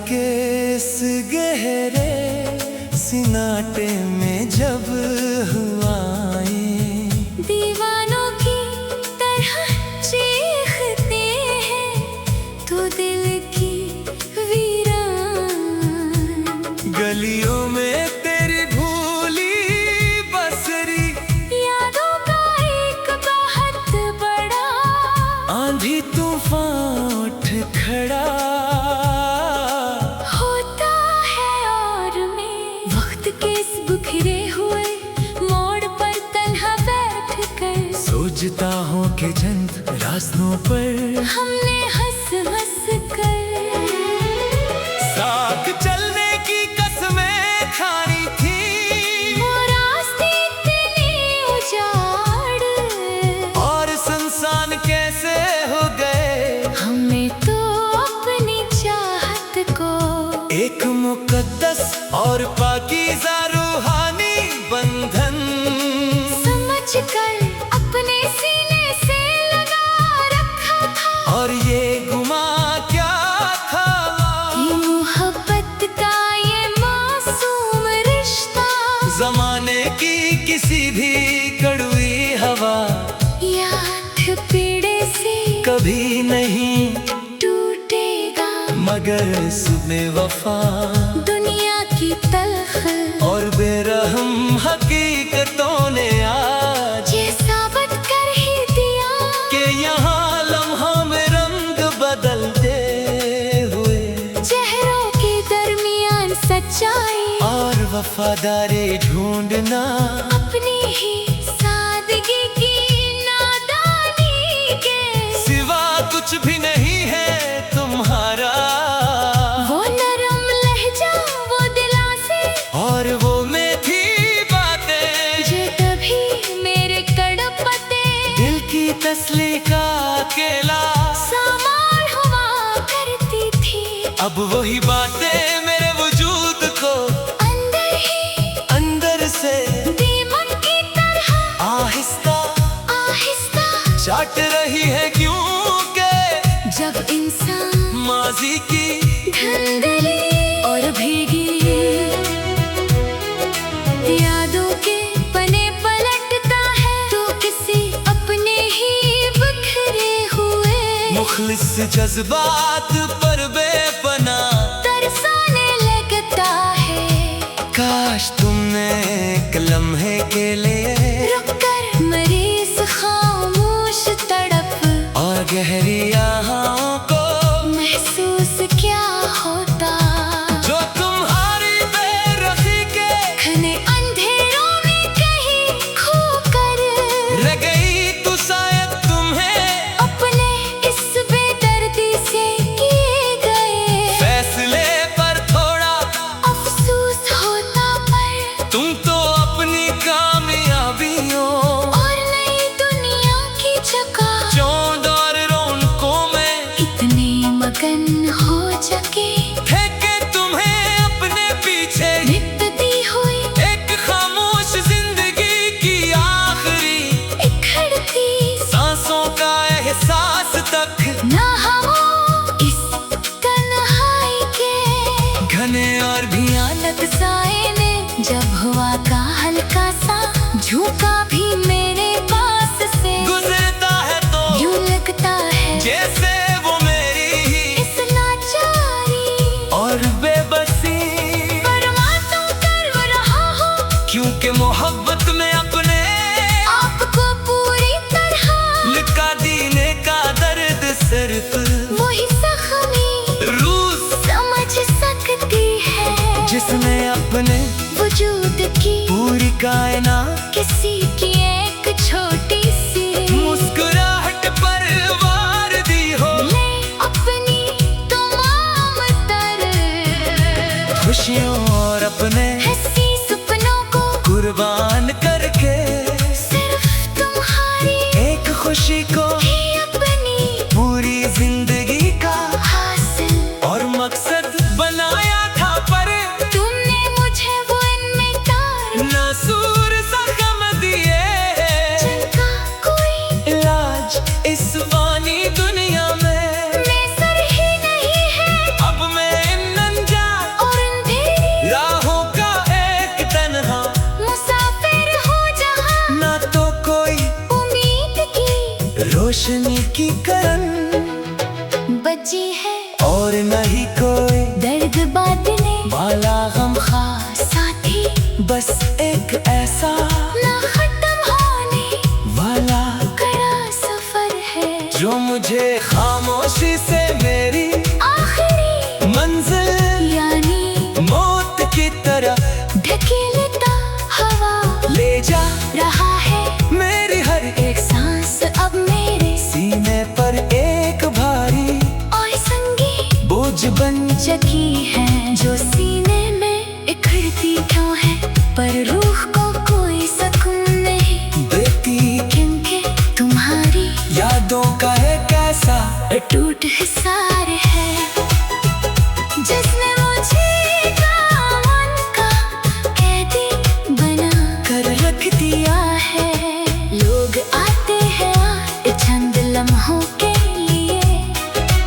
के इस गहरे सिनाटे में जब हुआए, दीवानों की तरह चीखते हैं तो दिल की वीरान। गलियों में तेरी भूली बसरी यादों का एक बहुत बड़ा आंधी तूफान उठ खड़ा होता है। और मैं वक्त के इस बिखरे हुए मोड़ पर तन्हा बैठ कर सोचता हूँ कि चंद रास्तों पर हमने हंस हंस कर साथ चलने की कसमें खानी थी। वो रास्ते इतने उजाड़ और संसान कैसे हो गए, हमें तो अपनी चाहत को एक मुकद्दस और पाकीज़ा रूहानी बंधन समझ कर अपने सीने से लगा रखा था। और ये गुमा क्या था ये मोहब्बत का ये मासूम रिश्ता, ज़माने की किसी भी कड़वी हवा याद पीड़े से कभी नहीं टूटेगा। मगर इसमें वफा दुनिया की तल्ख और बेरहम हकीकतों ने आज ये साबित कर ही दिया कि यहाँ लम्हों में रंग बदलते हुए चेहरों के दरमियान सच्चाई और वफादारी ढूंढना अपनी ही सादगी की नादानी के सिवा कुछ भी नहीं है तुम्हारा। वो नरम लहजा वो दिलासे और वो मीठी बातें जो तभी मेरे कड़पते दिल की तसली का अकेला सामान हुआ करती थी। अब वही बातें मेरे वजूद को अंदर ही अंदर से दीमक की तरह आहिस्ता आहिस्ता चाट रही है, क्योंकि जब इंसान माजी की धुंधली और भीगी यादों के पने पलटता है तो किसी अपने ही बिखरे हुए मुखलिस जज्बात पर बेपना तरसाने लगता है। काश तुमने एक लम्हे के लिए रुक कर मरी इस खामोश तड़प और गहरी आहों को महसूस क्या होता। जो तुम्हारी बेरुखी के घने अंधेरों में कहीं खो कर रह गई तो शायद तुम्हें अपने इस बेदर्दी से किए गए फैसले पर थोड़ा अफसोस होता। पर तुम तो अपनी कामयाबियों और नई दुनिया की जगह चौंध और रौनकों में इतने मगन हो चुके है कि तुम्हें अपने पीछे निपती हुई एक खामोश जिंदगी की आखिरी इखड़ती सांसों का एहसास तक ना हो इस तन्हाई के घने और भयानक साए ने जब हवा का हल्का सा झोंका भी मेरे पास से गुजरता है तो यूं लगता है जैसे वो मेरी ही इस लाचारी और बेबसी परवाह तो कर रहा हूँ क्योंकि मोहब्बत में अपने आपको पूरी तरह लिखा दीने का दर्द सिर्फ वही जख्मी रूस समझ सकती है जिसने अपने वजूद की पूरी कायनात किसी की एक छोटी सी मुस्कुराहट पर वार दी हो। ले अपनी तमाम तर खुशियों और अपने हंसी सपनों को कुर्बान करके सिर्फ तुम्हारी एक खुशी को ही अपनी पूरी जिंदगी का हासिल और मकसद बनाया था। पर तुमने मुझे वो इनमें तार नासूर सा गम दिए जिनका कोई इलाज इस फानी दुनिया में सर ही नहीं है। अब मैं इन रोशनी की करन बची है और नहीं कोई दर्द बांटने वाला गम खास, साथी बस एक ऐसा ना खत्म होने वाला कड़ा सफर है जो मुझे खामोशी से मेरी आखिरी मंजिल यानी मौत की तरह ढकेलता हवा ले जा रहा है मेरी हर एक सांस अब मेरे सीने पर एक भारी और संगी बोझ बन चकी है जो सीने में इखड़ती क्यों है पर रूह को कोई सुकून नहीं देती, क्योंकि तुम्हारी यादों का एक ऐसा टूट हिसार है जिसने मुझे दामन का कैदी बना कर रख दिया है। लोग आते हैं चंद लम्हों के लिए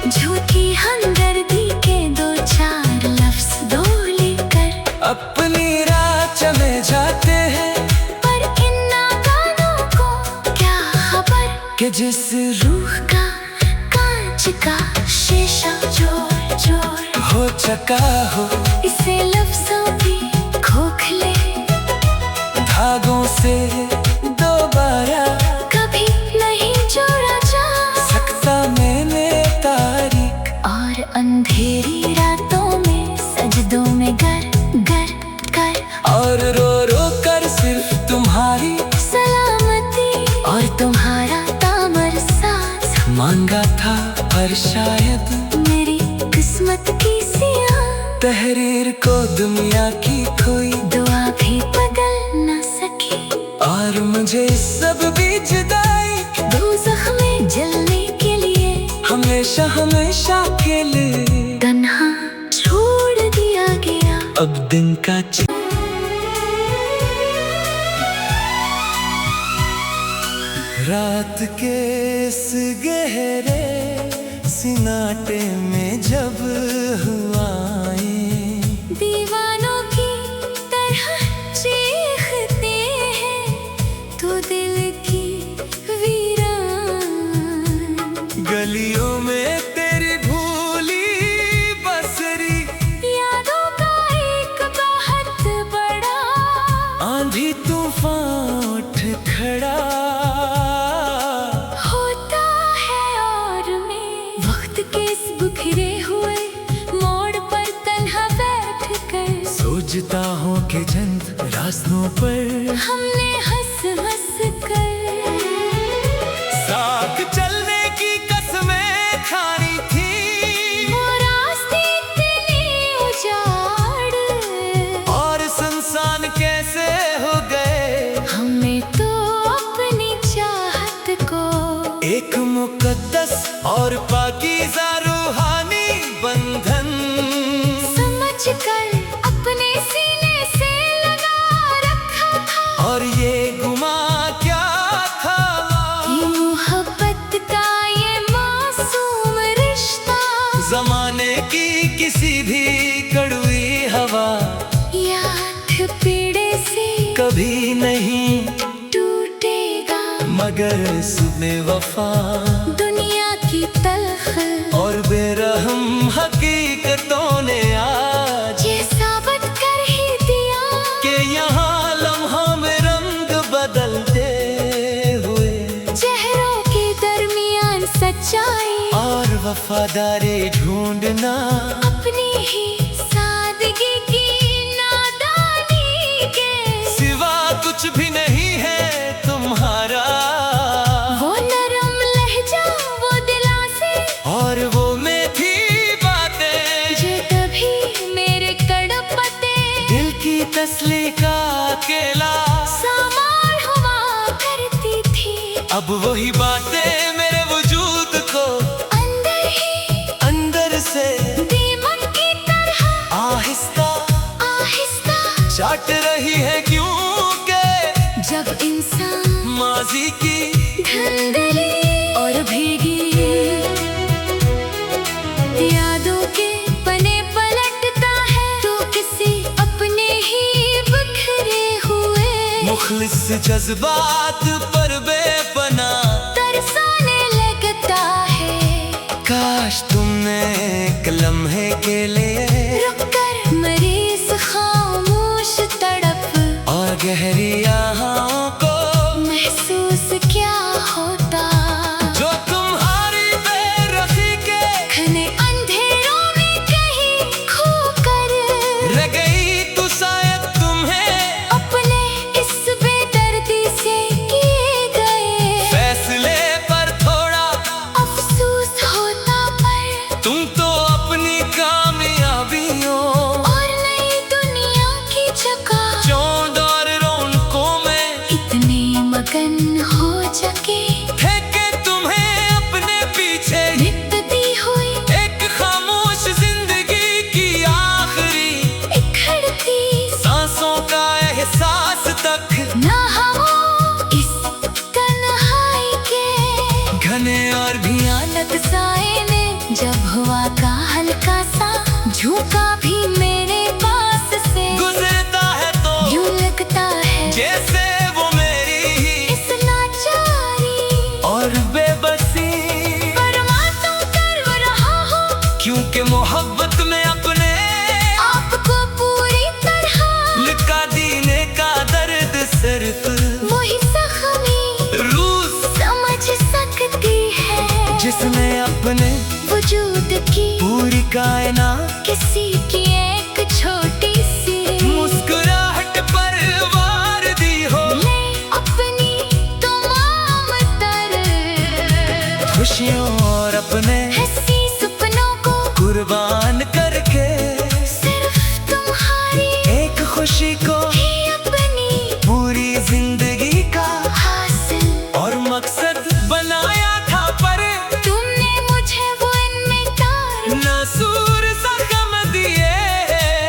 झूठी हमदर्दी के दो चार लफ्ज बोल कर अपनी राह चले जाते हैं, पर इन नादानों को क्या खबर कि जिस रूह का कांच का शीशा जोर जोर हो चका हो इसे लफ्जों भी खोखले धागों से दोबारा कभी नहीं जोड़ा जा सकता मैंने तारीख और अंधेरी रातों में सजदों में गर गर कर और रो रो कर सिर्फ तुम्हारी सलामती और तुम्हारा तामर साथ मांगा था, पर शायद मेरी किस्मत की सिया तहरीर को दुनिया की कोई दुआ भी बदल न सकी और मुझे सब भी जुदाई दोज़ख में जलने के लिए हमेशा हमेशा के लिए तन्हा छोड़ दिया गया। अब दिन का रात के इस गहरे सिनाटे में जब हुआए दीवानों की तरह चीखते हैं तो दिल की वीरान गलियों में तेरी भूली बसरी यादों का एक बहुत बड़ा आंधी तूफान उठ खड़ा होता है और मैं वक्त के इस बिखरे हुए मोड़ पर तन्हा बैठ कर सोचता हूँ कि चंद रास्तों पर हमने हंस हंस कर साथ चलने की कसमें खानी थी वो रास्ते इतने उजाड़ और सुनसान कैसे हो गए हमें तो अपनी चाहत को एक मुकद्दस और पाकीज़ा रूहानी बंधन समझ कर अपने सीने से लगा रखा था और ये गुमा क्या था ये मोहब्बत का ये मासूम रिश्ता जमाने की किसी भी कड़वी हवा याद पीड़े से कभी नहीं टूटेगा मगर सुबह वफा दुनिया की तलख और बेरहम हकीकतों ने आज ये साबित कर ही दिया कि यहाँ लम्हा में रंग बदलते हुए चेहरों के दरमियान सच्चाई और वफादारी ढूंढना अपनी ही सादगी की नादानी के सिवा कुछ भी नहीं है तुम्हारा वो नरम लहजा वो दिलासे और वो मीठी बातें जो तभी मेरे कड़पते दिल की तसली का अकेला सामान हुआ करती थी अब वही बातें मेरे वजूद को अंदर ही अंदर से दीमक की तरह आहिस्ता आहिस्ता चाट रही है क्योंकि जब इंसान माजी की धुंधली और भीगी यादों के पने पलटता है तो किसी अपने ही बिखरे हुए मुखलिस जज्बात पर बेपना तरसाने तुमने एक लम्हे के लिए रुक कर मरी इस खामोश तड़प और गहरी आहों को महसूस क्या होता जो तुम्हारी बेरुखी के घने अंधेरों में कहीं खो कर रह गई तो शायद तुम्हें अपने इस बेदर्दी से किए गए फैसले पर थोड़ा अफसोस होता पर तुम तो अपनी कामयाबियों और नई दुनिया की चौंध और रौनकों में इतने मगन हो चुके फेंके तुम्हें अपने पीछे निपती हुई एक खामोश जिंदगी की आखिरी इखड़ती सांसों का एहसास तक ना हो इस तन्हाई के घने और भयानक साए ने जब हवा का हल्का सा झोंका भी मेरे पास से गुजरता है तो यूं लगता है जैसे वो मेरी ही इस लाचारी और बेबसी परवाज़ों कर रहा हूँ क्योंकि मोहब्बत में अपने आपको पूरी तरह लिखा दीने का दर्द सिर्फ वही जख्मी रूस समझ सकती है जिसने अपने वजूद की पूरी कायनात किसी की एक छोटी सी मुस्कुराहट पर वार दी हो ले अपनी तमाम खुशियों और अपने हंसी सपनों को कुर्बान करके सिर्फ तुम्हारी एक खुशी को ही अपनी पूरी जिंदगी का हासिल और मकसद बनाया था पर तुमने मुझे वो इनमें तार नासूर सा गम दिए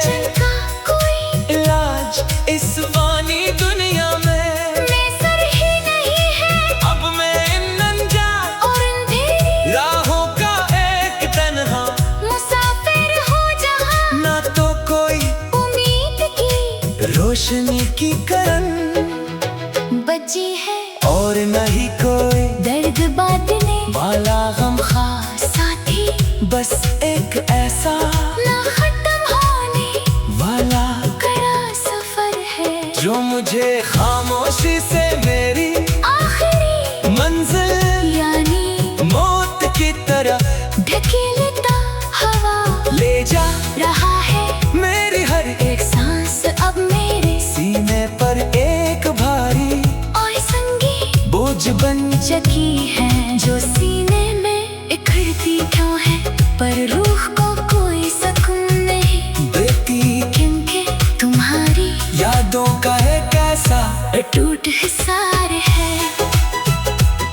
जिनका कोई इलाज इस वानी दुनिया में मैसर ही नहीं है अब मैं इन अनजान और अंधेरी राहों का एक तन्हा मुसाफिर हो जहाँ ना तो कोई उम्मीद की रोशनी की करन बची है और नहीं कोई दर्द बांधने वाला गम खास साथी बस एक ऐसा ना खत्म होने वाला कड़ा सफर है जो मुझे खामोशी से मेरी आखिरी मंजिल यानी मौत की तरफ ढकेलता हवा ले जा रहा है मेरी हर एक सांस अब मेरे सीने पर एक भारी और संगी बोझ बन चकी है जो सीने में इखड़ती क्यों है पर रूह को कोई सुकून नहीं देती क्योंकि तुम्हारी यादों का एक ऐसा टूट हिसार है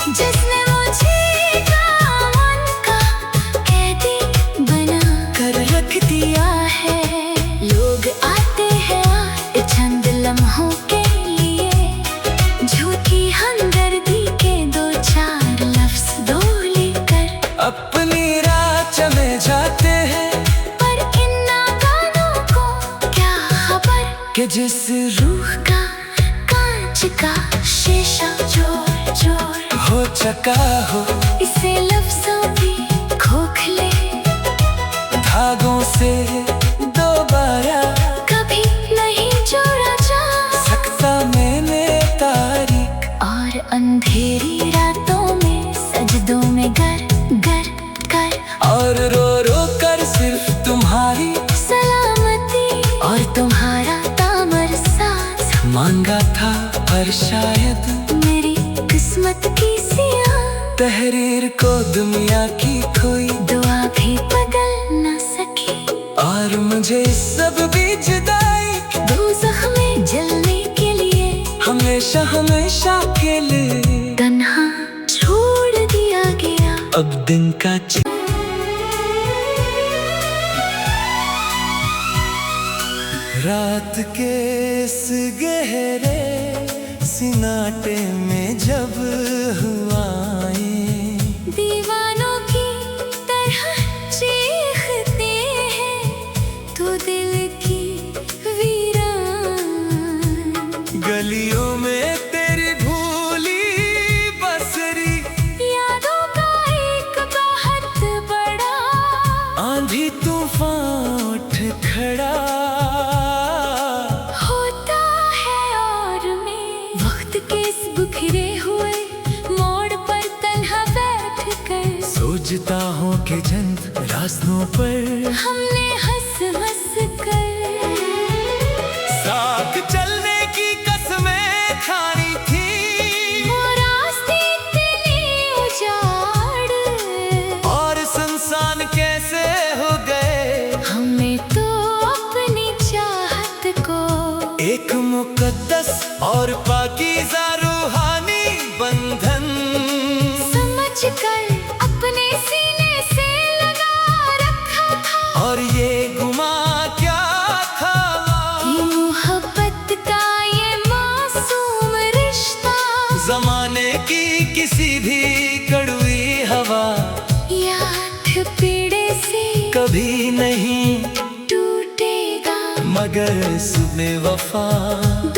जिसने मुझे दामन का कैदी बना कर रख दिया है लोग आते हैं चंद लम्हों के लिए झूठी हमदर्दी के दो चार लफ्ज बोल कर अपनी राह चले जाते हैं पर इन नादानों को क्या खबर कि जिस रूह का कांच का शीशा जोर जोर हो चका हो इसे लफ्जों की खोखले धागों से दोबारा कभी नहीं जोड़ा जा सकता मैंने तारीख और अंधेरी रातों में सजदों में गर गर कर और रो रो कर सिर्फ तुम्हारी सलामती और तुम्हारा तामर साथ मांगा था पर शायद मेरी किस्मत की सिया तहरीर को दुनिया की कोई दुआ भी बदल न सकी और मुझे सब भी जुदाई दोज़ख में जलने के लिए हमेशा हमेशा के लिए तन्हा छोड़ दिया गया अब दिन का रात के इस गहरे सिनाटे में जब हुआएं दीवानों की तरह चीखते हैं तो दिल की वीरान गलियों में तेरी भूली बसरी यादों का एक बहुत बड़ा खोजता हूँ कि चंद रास्तों पर हमने हंस हंस कर साथ चलने की कसमें खानी थी। वो रास्ते इतने उजाड़ और संसान कैसे हो गए, हमें तो अपनी चाहत को एक मुकद्दस और पाकीज़ा रूहानी बंधन समझकर अपने सीने से लगा रखा था। और ये गुमा क्या था ये मोहब्बत का ये मासूम रिश्ता, ज़माने की किसी भी कड़वी हवा याद पीड़े से कभी नहीं टूटेगा। मगर सुबह वफा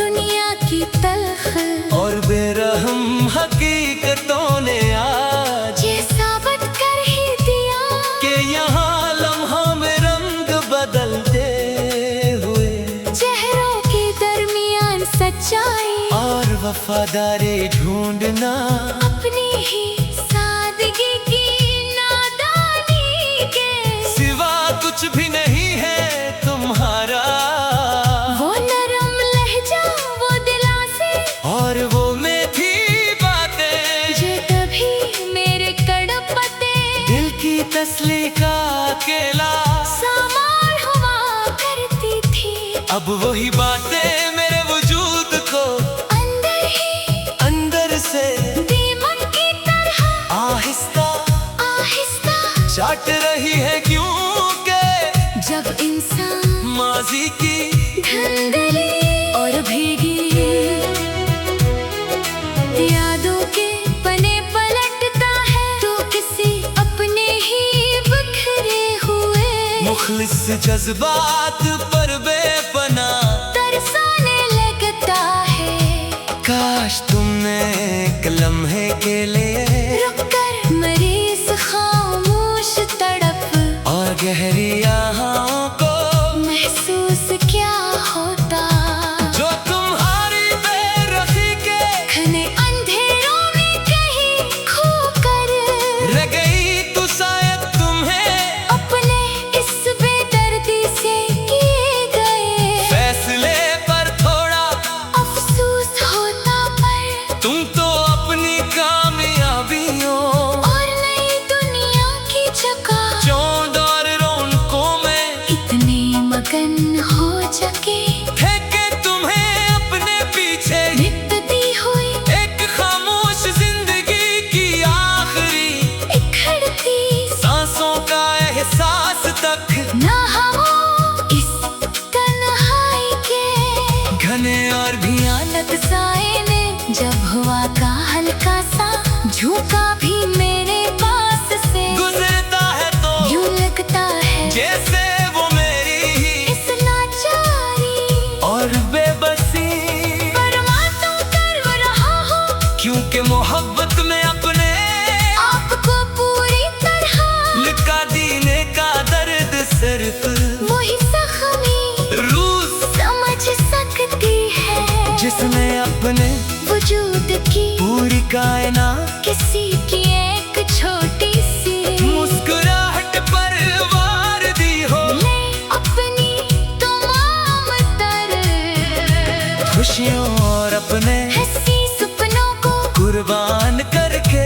दुनिया की तलख और बेरहम हकीकतों ने आज ये साबित कर ही दिया कि यहाँ लम्हों में रंग बदलते हुए चेहरों के दरमियान सच्चाई और वफादारी ढूंढना अपनी ही सादगी की नादानी के सिवा कुछ भी नहीं है तुम्हारा। वो नरम लहजा वो दिलासे और वो मीठी बातें ये तभी मेरे कड़पते दिल की तसली का अकेला सामार हुआ करती थी। अब वही बातें मेरे वजूद को अंदर ही अंदर से दीमक की तरह आहिस्ता आहिस्ता चाट रही है, क्योंकि जब इंसान माजी की धुंधली और भीगी यादों के पने पलटता है तो किसी अपने ही बिखरे हुए मुखलिस जज्बात पर बेपना तरसाने लगता है। काश तुमने एक लम्हे के लिए रुक कर मरीज खामोश तड़प और गहरी आहों को महसूस क्या होता। जो तुम्हारी बेरखी के घने अंधेरों में कहीं खो कर रह गई तो शायद तुम्हें अपने इस बेदर्दी से किए गए फैसले पर थोड़ा अफसोस होता, पर तुम तो अपनी कामयाबियों और नई दुनिया की जगह चौंध और रौनकों में इतने मगन हो सके फेंके तुम्हें अपने पीछे निकलती हुई एक खामोश जिंदगी की आखिरी इखड़ती सांसों का एहसास तक ना हो इस तन्हाई के घने और भयानक साए ने जब हुआ का हल्का सा झुका भी मेरे पास से गुजरता है तो यूं लगता है जैसे वो मेरी ही इस लाचारी और बेबसी परवाह तो कर रहा हूँ क्योंकि मोहब्बत में अपने आपको पूरी तरह लिखा दीने का दर्द सिर्फ वही जख्मी रूस समझ सकती है जिसने अपने वजूद की पूरी कायनात किसी की एक छोटी सी मुस्कुराहट पर वार दी हो ले अपनी तमाम तर खुशियों और अपने हंसी सपनों को कुर्बान करके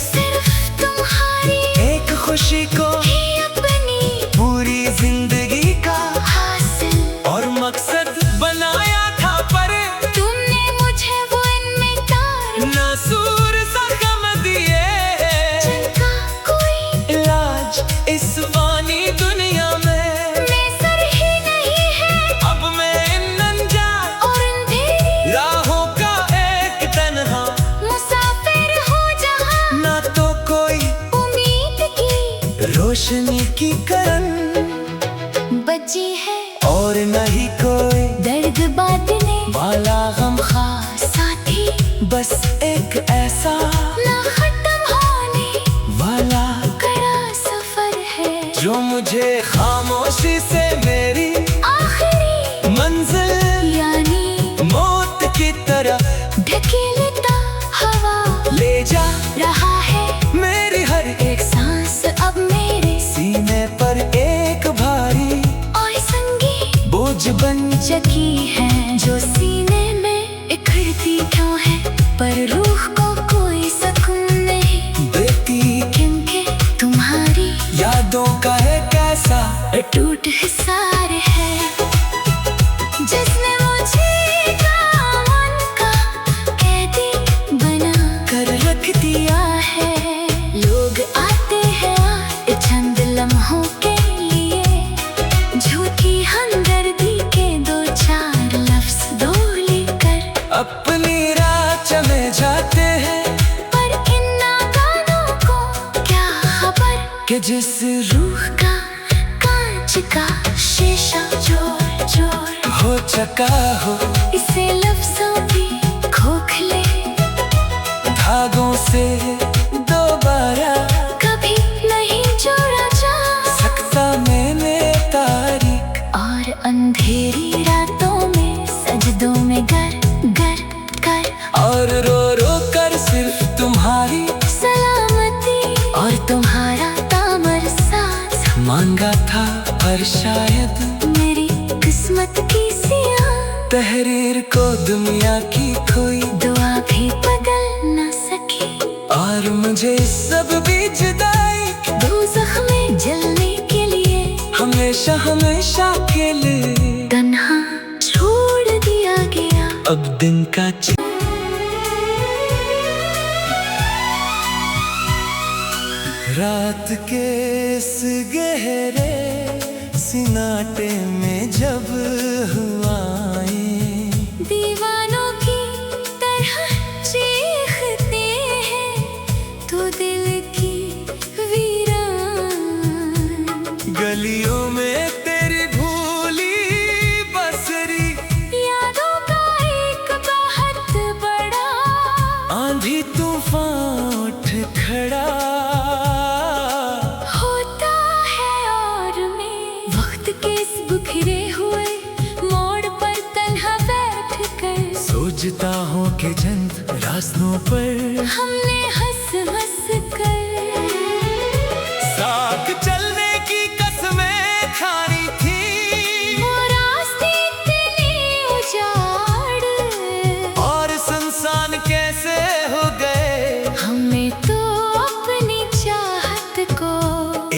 सिर्फ तुम्हारी एक खुशी को ही अपनी पूरी जिंदगी का हासिल और मकसद बनाया था, पर तुमने मुझे वो इनमें तार नासूर सा गम दिए जिनका कोई इलाज इस वानी दुनिया में मैसर ही नहीं है। अब मैं इन अनजान और अंधेरी राहों का एक तन्हा मुसाफिर हो जहाँ ना तो कोई उम्मीद की रोशनी की करन बची है और नहीं कोई दर्द बांटने वाला गम खास साथी बस एक ऐसा ना खत्म होने वाला कड़ा सफर है जो मुझे खामोशी से मेरी आखिरी मंजिल यानी मौत की तरफ ढकेलता हवा ले जा रहा है मेरी हर एक सांस जगी है जो सीने में इखड़ती क्यों है, पर रूह को कोई सुकून नहीं देती, क्योंकि तुम्हारी यादों का एक ऐसा टूट हिसार है जिसने मुझे दामन का कैदी बना कर रख दिया है। लोग आते हैं चंद लम्हों के लिए, झूठी हमदर्दी के दो चार लफ्ज बोल कर अपनी राह चले जाते हैं, पर इन नादानों को क्या खबर कि जिस रूह का कांच का शीशा जोर जोर हो चका हो इसे लफ्जों की खोखले धागों से दोबारा कभी नहीं जोड़ा जा सकता मैंने तारीख। और अंधेरी रातों में सजदों में गर गर कर और रो रो कर सिर्फ तुम्हारी सलामती और तुम्हारा तामर साथ मांगा था, पर शायद मेरी किस्मत की सियाह तहरीर को दुनिया की कोई दुआ भी बदल न सकी। और मुझे सब भी जुदाई दोज़ख में जलने के लिए हमेशा हमेशा के लिए तन्हा छोड़ दिया गया। अब दिन का रात के इस गहरे सिनाटे में जब हुआएं दीवानों की तरह चीखते हैं तो दिल की वीरान गलियों में तेरी भूली बसरी यादों का एक बहुत बड़ा आंधी तूफान उठ खड़ा होता है। और मैं वक्त के इस बिखरे हुए मोड़ पर तन्हा बैठ कर सोचता हूँ कि चंद रास्तों पर हमने हंस हंस कर साथ चलने की कसमें खानी थी, वो रास्ते इतने उजाड़ और संसान कैसे हो गए। हमें तो अपनी चाहत को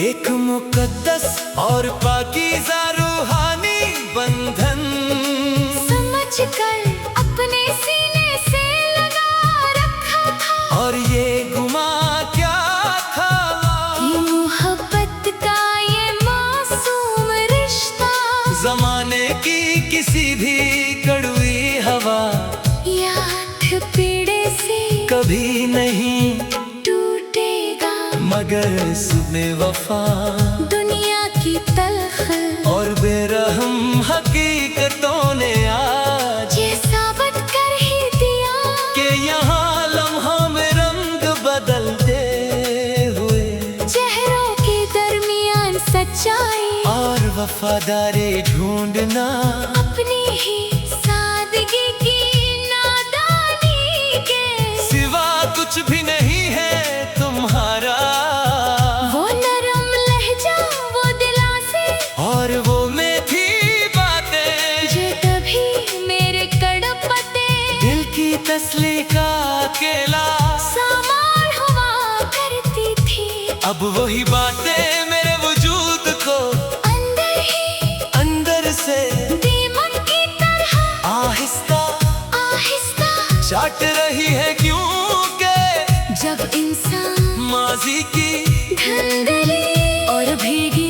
एक मुकद्दस और पाकीज़ा रूहानी बंधन समझ कर अपने सीने से लगा रखा था, और ये गुमा क्या था ये मोहब्बत का ये मासूम रिश्ता जमाने की किसी भी कड़वी हवा याद पीड़े से कभी नहीं टूटेगा। मगर सुबह वफा दुनिया की तलख और बेरहम हकीकतों ने आज ये साबित कर ही दिया कि यहाँ लम्हों में रंग बदलते हुए चेहरों के दरमियान सच्चाई और वफादारी ढूंढना अपनी ही सादगी की नादानी के सिवा कुछ भी नहीं है तुम्हारा। वो नरम लहजा वो दिलासे और वो मीठी बातें जो कभी मेरे कड़पते दिल की तसली का अकेला सामार हुआ करती थी। अब वही बातें मेरे वजूद को अंदर ही अंदर से दीमक की तरह आहिस्ता आहिस्ता चाट रही है, क्योंकि जब इंसान माजी की धंधली और भीगी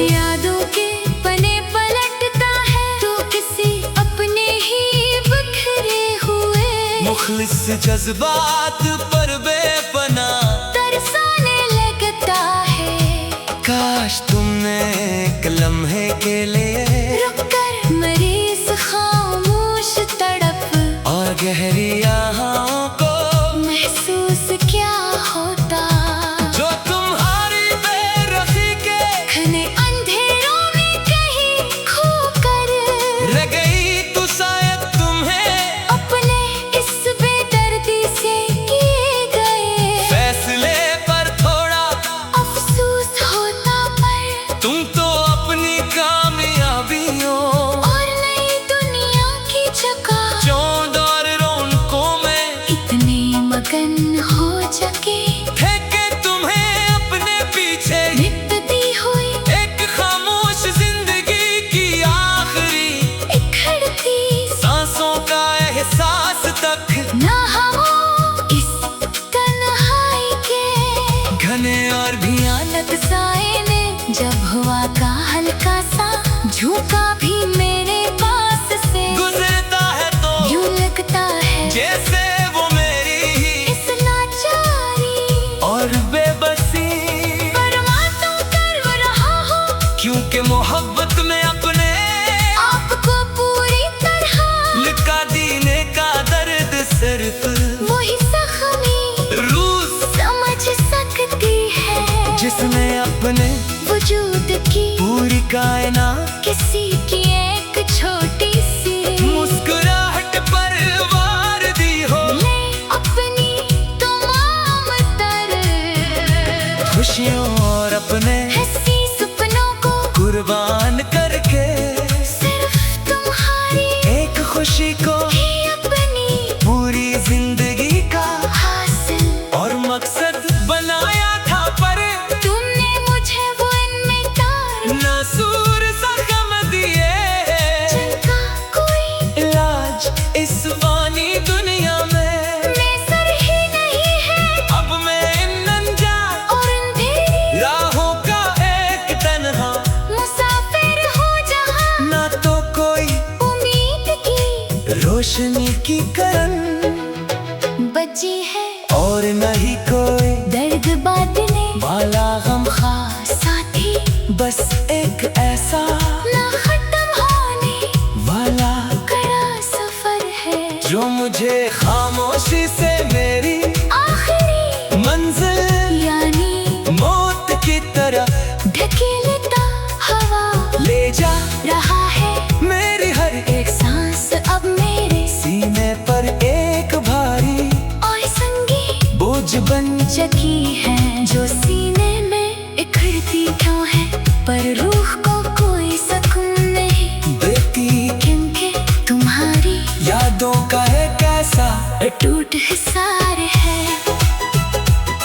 यादों के पने पलटता है तो किसी अपने ही बिखरे हुए मुखलिस जज्बात पर बेपना तरसाने लगता है। काश तुमने एक लम्हे के लिए रुक कर मरी इस खामोश तड़प और गहरी आहों को महसूस क्या होता जो तुम्हारी बेरखी के घने अंधेरों में कहीं खो कर रह गई तो शायद तुम्हें अपने इस बेदर्दी से किए गए फैसले पर थोड़ा अफसोस होता पर तुम तो अपनी कामयाबी किसी की एक छोटी सी मुस्कुराहट पर वार दी हो, ले अपनी तमाम खुशियों और अपने हंसी सपनों को कुर्बान करके सिर्फ तुम्हारी एक खुशी को ही अपनी पूरी जिंदगी का हासिल और मकसद बनाया था, पर तुमने मुझे वो इनमें तार नासूर जख्म दिए। जिनका कोई इलाज इस वानी दुनिया में मैसर ही नहीं है, अब मैं इन अनजान और अंधेरी राहों का एक तन्हा मुसाफिर हूँ जहाँ ना तो कोई उम्मीद की रोशनी की करन बची है, और नहीं कोई दर्द बांटने वाला गम खास, साथी बस एक ऐसा ना खत्म होने वाला कड़ा सफर है, जो मुझे खामोशी से मेरी आखिरी मंजिल यानी मौत की तरफ ढकेलता हवा ले जा रहा है। मेरी हर एक सांस अब मेरे सीने पर एक भारी और संगी बोझ बन चकी है, जो सीने में इखड़ती क्यों है, पर रूह को कोई सुकून नहीं देती, क्योंकि तुम्हारी यादों का एक ऐसा टूट हिसार है,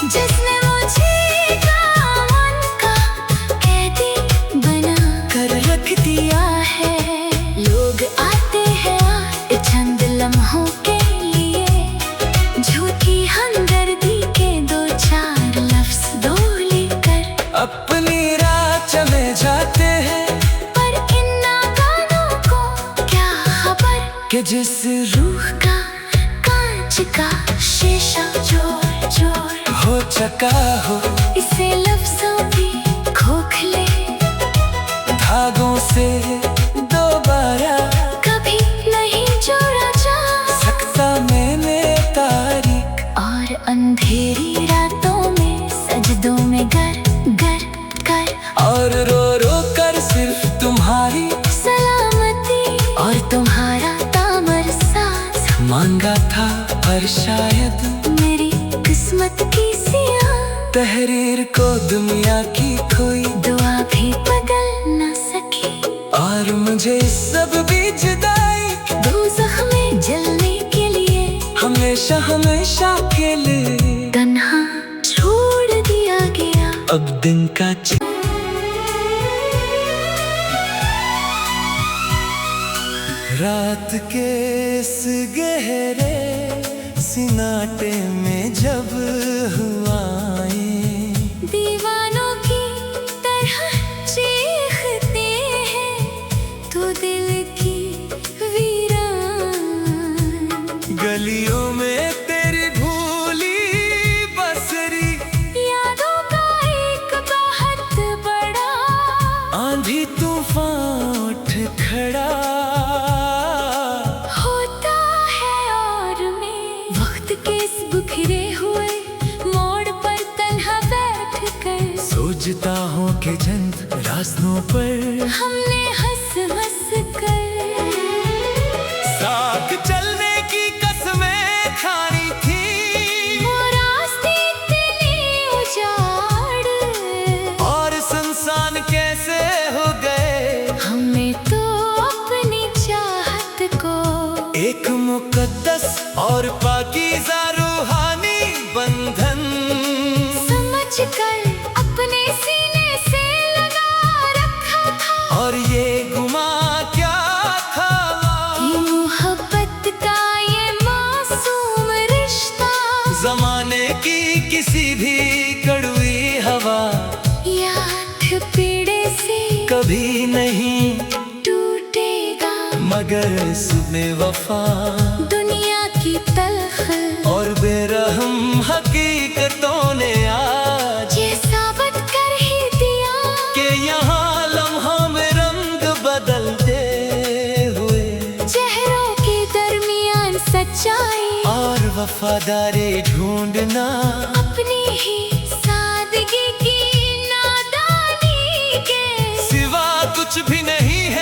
जिसने मुझे दामन का कैदी बना कर रख दिया है। लोग आते हैं चंद लम्हों के लिए, झूठी हमदर्दी के दो चार लफ्ज दो लेकर अपनी राह चले जाते हैं, पर इन नादानों को क्या खबर कि जिस रूह का कांच का शीशा जोर जोर हो चका हो इसे लफ्जों की खोखले धागों से दोबारा कभी नहीं जोड़ा जा सकता मैंने तारीख, और अंधेरी रातों में सजदों में गर गर कर और रो रो कर सिर्फ तुम्हारी सलामती और तुम्हारा तामर साथ मांगा था, पर शायद मेरी किस्मत की सियाह तहरीर को दुनिया की कोई दुआ भी बदल न सकी, और मुझे इस सब भी जुदाई दोज़ख में जलने के लिए हमेशा हमेशा के लिए तन्हा छोड़ दिया गया। अब दिन का रात के इस गहरे सिनाटे में जब हुआए दीवानों की तरह चीखते हैं तो दिल की वीरान, गलियों में तेरी भूली बसरी यादों का एक बहुत बड़ा आंधी तूफान उठ खड़ा होता है, और मैं वक्त के इस बिखरे हुए मोड़ पर तन्हा बैठ कर सोचता हूँ कि चंद रास्तों पर हमने हंस हंस कर साथ चलने की कसमें खानी थी, वो रास्ते इतने उजाड़ और संसान कैसे हो गए। हमें तो अपनी चाहत को एक मुकद्दस और पाकीज़ा रूहानी बंधन समझ कर अपने सीने से लगा रखा था, और ये गुमा क्या था ये मोहब्बत का ये मासूम रिश्ता, जमाने की किसी भी कड़वी हवा याद पीड़े से कभी नहीं टूटेगा, मगर सुबह वफा दुनिया की तलख और बेरहम हकीकतों ने आज ये साबित कर ही दिया कि यहाँ लम्हों में रंग बदलते हुए चेहरों के दरमियान सच्चाई और वफादारी ढूंढना अपनी ही सादगी की नादानी के सिवा कुछ भी नहीं है।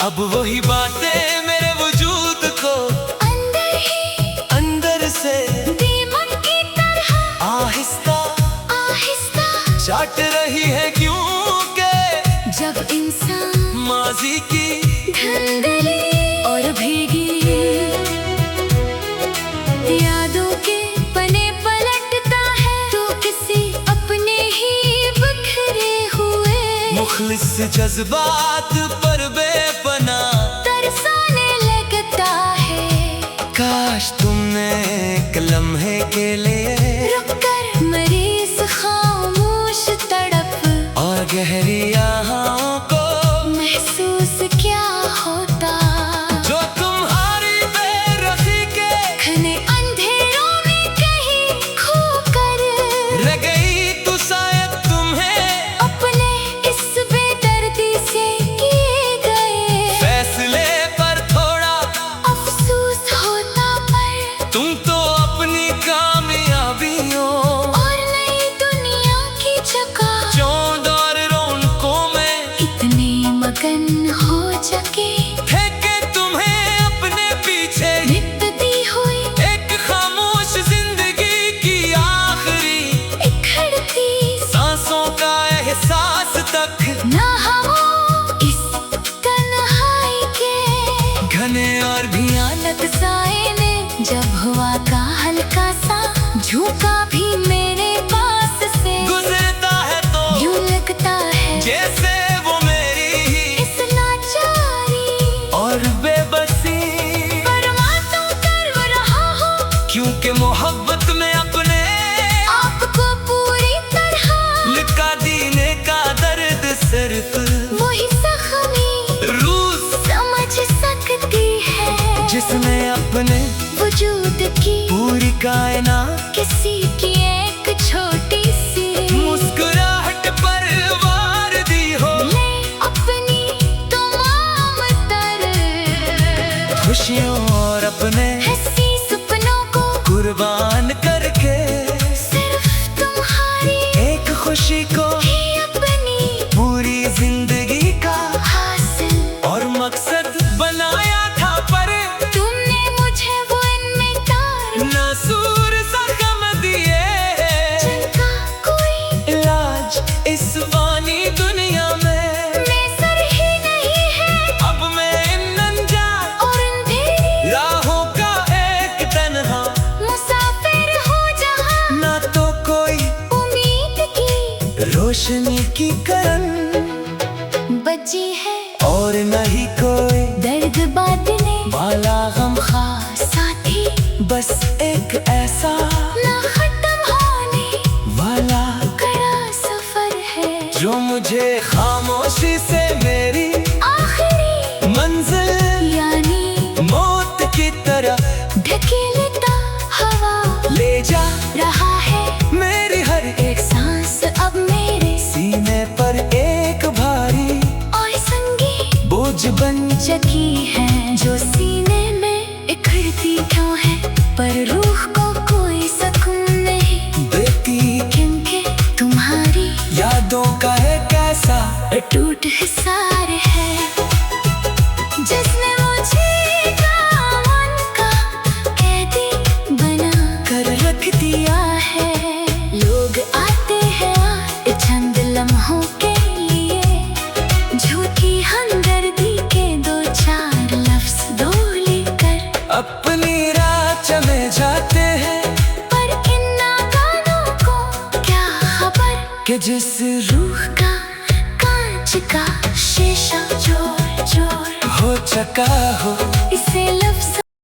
अब वही बातें मेरे वजूद को अंदर ही अंदर से दीमक की तरह आहिस्ता आहिस्ता चाट रही है, क्योंकि जब इंसान माजी की धुंधली और भीगी यादों के पने पलटता है, तो किसी अपने ही बिखरे हुए मुखलिस जज्बात पर बेपना तरसाने लगता है। काश तुमने एक लम्हे के लिए रुक कर मरीज खामोश तड़प और गहरी आहों को महसूस क्या होता, जो तुम्हारी बेरखी के घने अंधेरों में कहीं खो कर रह गई, तो शायद तुम्हें अपने इस बेदर्दी से किए गए फैसले पर थोड़ा अफसोस होता, पर तुम तो अपनी कामयाबियों और नई दुनिया की जगह चौंध और रौनकों में इतने मगन हो चुके फेंके तुम्हें अपने पीछे निपटती हुई एक खामोश जिंदगी की आखिरी इखड़ती सांसों का एहसास तक ना हो इस तन्हाई के घने और भयानक साए ने जब हवा का हल्का सा झोंका भी मेरे पास से गुजरता है तो यूं लगता है जैसे वो मेरी ही इस लाचारी और बेबसी परमात्मा कर रहा हूँ, क्योंकि मोहब्बत में अपने आपको पूरी तरह लिखा दीने का दर्द सिर्फ वही जख्मी रूस समझ सकती है, जिसने अपने वजूद की पूरी कायनात किसी की एक छोटी सी मुस्कुराहट पर वार दी हो, ले अपनी तमाम तर खुशियों और अपने हंसी सपनों को कुर्बान करके सिर्फ तुम्हारी एक खुशी को ही अपनी पूरी जिंदगी का हासिल और मकसद बनाया था, पर तुमने मुझे वो इनमें तार नासूर सा गम दिए जिनका कोई इलाज इस वानी दुनिया में मैसर ही नहीं है, अब मैं इन अनजान और अंधेरी राहों का एक तन्हा मुसाफिर हो जहाँ ना तो कोई उम्मीद की रोशनी की करन बची है, और नहीं कोई दर्द बांटने वाला गम खास साथी, बस एक ऐसा ना खत्म होने वाला कड़ा सफर है, जो मुझे खामोशी से मेरी आखिरी मंजिल यानी मौत की तरफ ढकेलता हवा ले जा रहा है, मेरी हर एक सांस अब मेरे सीने पर एक भारी और संगी बोझ बन चकी है, जो सीने में इखड़ती क्यों है, पर रूह को कोई सुकून नहीं देती, क्योंकि तुम्हारी यादों का एक ऐसा टूट हिसार है, जिसने मुझे दामन का कैदी बना कर रख दिया है। लोग आते हैं चंद लम्हों के लिए, झूठी हमदर्दी के दो चार लफ्ज दो लेकर अपनी राह चले जाते हैं, पर इन नादानों को क्या खबर कि जिस रूह का कांच का शीशा चोर चोर हो चका हो इसे